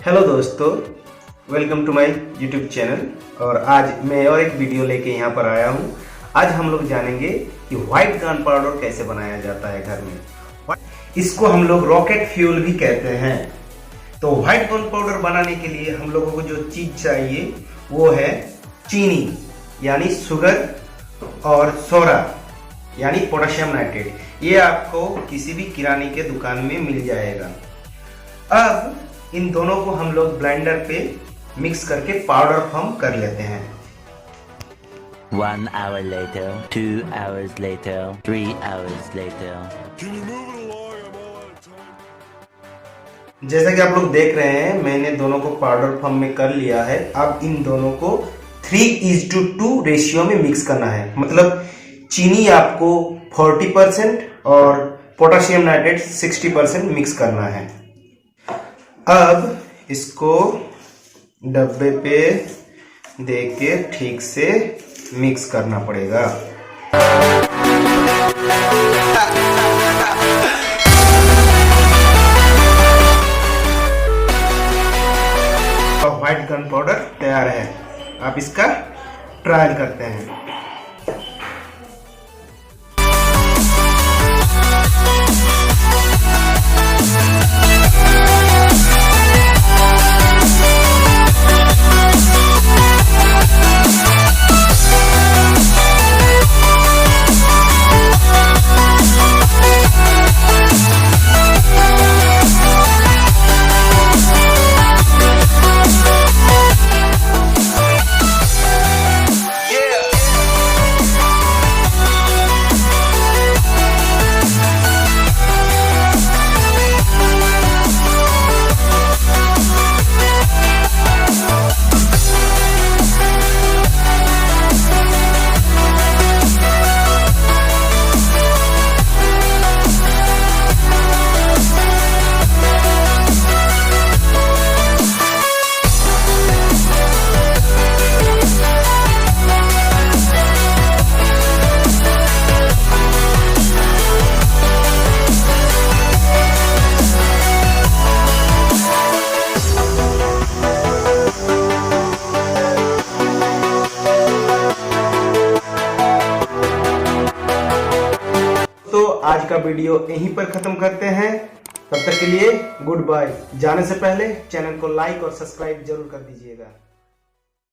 Hello दोस्तों, welcome to my YouTube channel. और आज मैं और एक वीडियो लेके यहाँ पर आया हूँ। आज हम लोग जानेंगे कि व्हाइट गन पाउडर कैसे बनाया जाता है घर में। इसको हम लोग रॉकेट फ्यूल भी कहते हैं। तो व्हाइट गन पाउडर बनाने के लिए हम लोगों को जो चीज चाहिए वो है चीनी यानी शुगर और सोडा यानी पोटेशियम नाइट्रेट। ये आपको किसी भी किराने के दुकान में मिल जाएगा। अब इन दोनों को हम लोग ब्लेंडर पे मिक्स करके पाउडर फॉर्म कर लेते हैं। 1 hour later, 2 hours later, 3 hours later. जैसा कि आप लोग देख रहे हैं, मैंने दोनों को पाउडर फॉर्म में कर लिया है। अब इन दोनों को 3:2 रेशियो में मिक्स करना है। मतलब चीनी आपको 40% और पोटेशियम नाइट्रेट 60% मिक्स करना है। अब इसको डब्बे पे दे के ठीक से मिक्स करना पड़ेगा। व्हाइट गन पाउडर तैयार है। आप इसका ट्रायल करते हैं। तो आज का वीडियो यहीं पर खत्म करते हैं। तब तक के लिए गुड बाय। जाने से पहले चैनल को लाइक और सब्सक्राइब जरूर कर दीजिएगा।